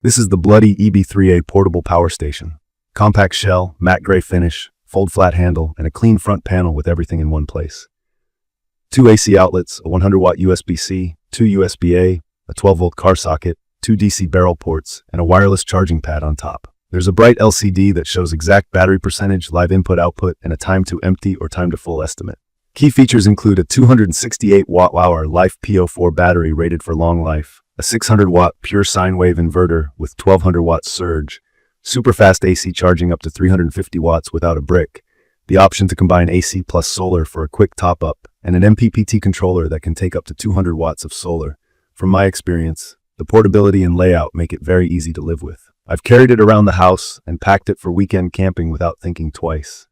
This is the BLUETTI EB3A portable power station. Compact shell, matte gray finish, fold flat handle, and a clean front panel with everything in one place. 2 AC outlets, a 100-watt USB-C, 2 USB-A, a 12-volt car socket, 2 DC barrel ports, and a wireless charging pad on top. There's a bright LCD that shows exact battery percentage, live input-output, and a time to empty or time to full estimate. Key features include a 268 watt-hour Life PO4 battery rated for long life, a 600-watt pure sine wave inverter with 1200-watt surge, super fast AC charging up to 350 watts without a brick, the option to combine AC plus solar for a quick top-up, and an MPPT controller that can take up to 200 watts of solar. From my experience, the portability and layout make it very easy to live with. I've carried it around the house and packed it for weekend camping without thinking twice.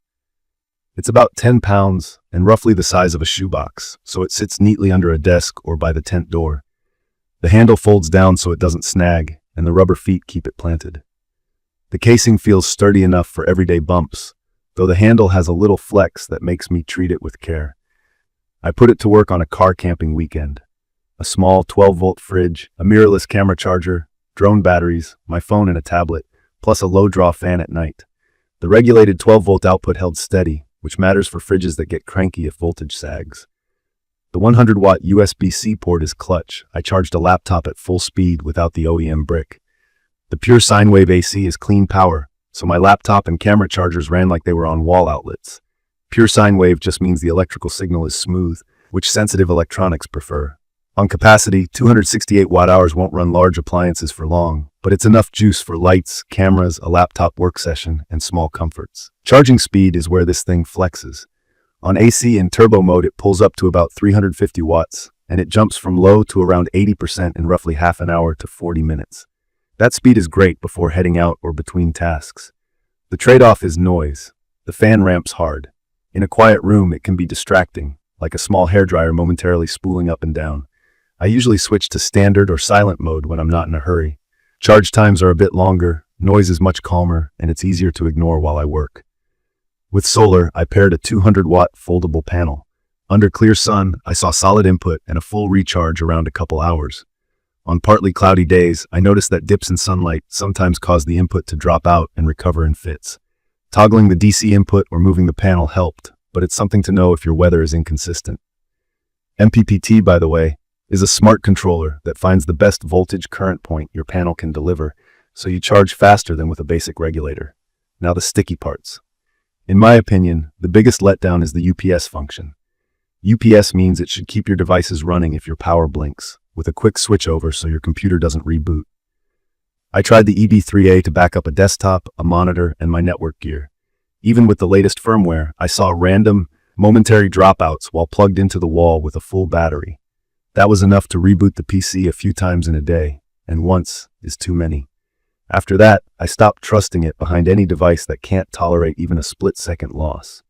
It's about 10 pounds and roughly the size of a shoebox, so it sits neatly under a desk or by the tent door. The handle folds down so it doesn't snag, and the rubber feet keep it planted. The casing feels sturdy enough for everyday bumps, though the handle has a little flex that makes me treat it with care. I put it to work on a car camping weekend. A small 12-volt fridge, a mirrorless camera charger, drone batteries, my phone and a tablet, plus a low-draw fan at night. The regulated 12-volt output held steady, which matters for fridges that get cranky if voltage sags. The 100-watt USB-C port is clutch. I charged a laptop at full speed without the OEM brick. The pure sine wave AC is clean power, so my laptop and camera chargers ran like they were on wall outlets. Pure sine wave just means the electrical signal is smooth, which sensitive electronics prefer. On capacity, 268 watt-hours won't run large appliances for long, but it's enough juice for lights, cameras, a laptop work session, and small comforts. Charging speed is where this thing flexes. On AC and turbo mode, it pulls up to about 350 watts, and it jumps from low to around 80% in roughly half an hour to 40 minutes. That speed is great before heading out or between tasks. The trade-off is noise. The fan ramps hard. In a quiet room, it can be distracting, like a small hairdryer momentarily spooling up and down. I usually switch to standard or silent mode when I'm not in a hurry. Charge times are a bit longer, noise is much calmer, and it's easier to ignore while I work. With solar, I paired a 200-watt foldable panel. Under clear sun, I saw solid input and a full recharge around a couple hours. On partly cloudy days, I noticed that dips in sunlight sometimes cause the input to drop out and recover in fits. Toggling the DC input or moving the panel helped, but it's something to know if your weather is inconsistent. MPPT, by the way, is a smart controller that finds the best voltage current point your panel can deliver, so you charge faster than with a basic regulator. Now the sticky parts. In my opinion, the biggest letdown is the UPS function. UPS means it should keep your devices running if your power blinks, with a quick switchover so your computer doesn't reboot. I tried the EB3A to back up a desktop, a monitor, and my network gear. Even with the latest firmware, I saw random, momentary dropouts while plugged into the wall with a full battery. That was enough to reboot the PC a few times in a day, and once is too many. After that, I stopped trusting it behind any device that can't tolerate even a split-second loss.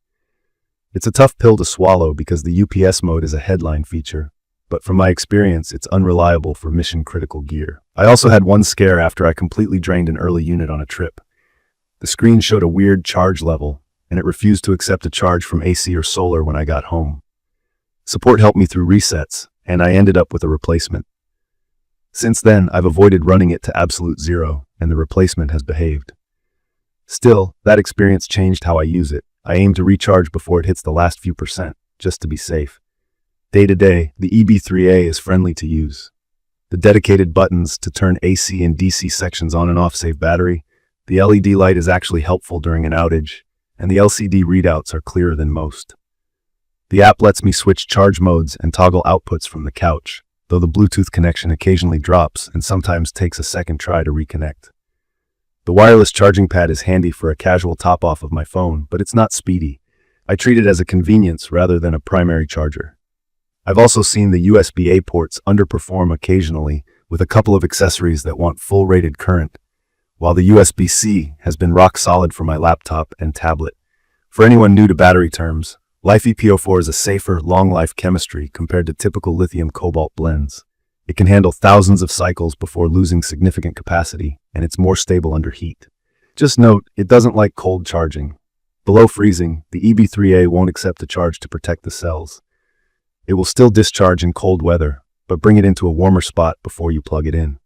It's a tough pill to swallow because the UPS mode is a headline feature, but from my experience, it's unreliable for mission-critical gear. I also had one scare after I completely drained an early unit on a trip. The screen showed a weird charge level, and it refused to accept a charge from AC or solar when I got home. Support helped me through resets, and I ended up with a replacement. Since then, I've avoided running it to absolute zero, and the replacement has behaved. Still, that experience changed how I use it. I aim to recharge before it hits the last few percent, just to be safe. Day to day, the EB3A is friendly to use. The dedicated buttons to turn AC and DC sections on and off save battery. The LED light is actually helpful during an outage, and the LCD readouts are clearer than most. The app lets me switch charge modes and toggle outputs from the couch, though the Bluetooth connection occasionally drops and sometimes takes a second try to reconnect. The wireless charging pad is handy for a casual top-off of my phone, but it's not speedy. I treat it as a convenience rather than a primary charger. I've also seen the USB-A ports underperform occasionally with a couple of accessories that want full rated current, while the USB-C has been rock solid for my laptop and tablet. For anyone new to battery terms, Life PO4 is a safer, long-life chemistry compared to typical lithium-cobalt blends. It can handle thousands of cycles before losing significant capacity, and it's more stable under heat. Just note, it doesn't like cold charging. Below freezing, the EB3A won't accept a charge to protect the cells. It will still discharge in cold weather, but bring it into a warmer spot before you plug it in.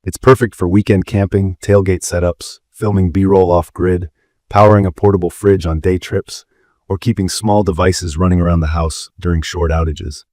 It's perfect for weekend camping, tailgate setups, filming B-roll off-grid, powering a portable fridge on day trips, or keeping small devices running around the house during short outages.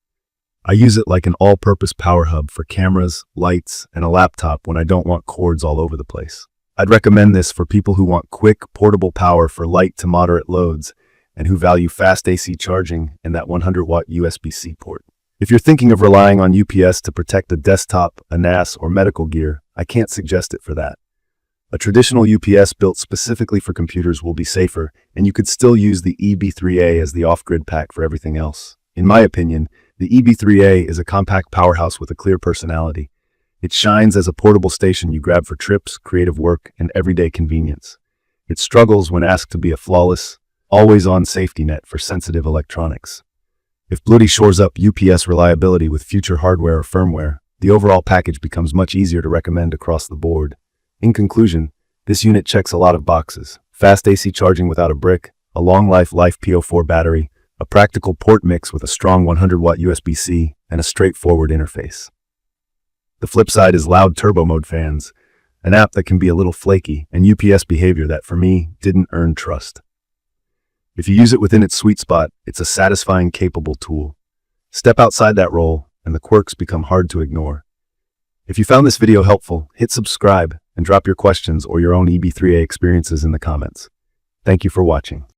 I use it like an all-purpose power hub for cameras, lights, and a laptop when I don't want cords all over the place. I'd recommend this for people who want quick, portable power for light to moderate loads and who value fast AC charging and that 100-watt USB-C port. If you're thinking of relying on UPS to protect a desktop, a NAS, or medical gear, I can't suggest it for that. A traditional UPS built specifically for computers will be safer, and you could still use the EB3A as the off-grid pack for everything else. In my opinion, the EB3A is a compact powerhouse with a clear personality. It shines as a portable station you grab for trips, creative work, and everyday convenience. It struggles when asked to be a flawless, always-on safety net for sensitive electronics. If BLUETTI shores up UPS reliability with future hardware or firmware, the overall package becomes much easier to recommend across the board. In conclusion, this unit checks a lot of boxes: fast AC charging without a brick, a long-life PO4 battery, a practical port mix with a strong 100-watt USB-C, and a straightforward interface. The flip side is loud turbo mode fans, an app that can be a little flaky, and UPS behavior that, for me, didn't earn trust. If you use it within its sweet spot, it's a satisfying, capable tool. Step outside that role, and the quirks become hard to ignore. If you found this video helpful, hit subscribe and drop your questions or your own EB3A experiences in the comments. Thank you for watching.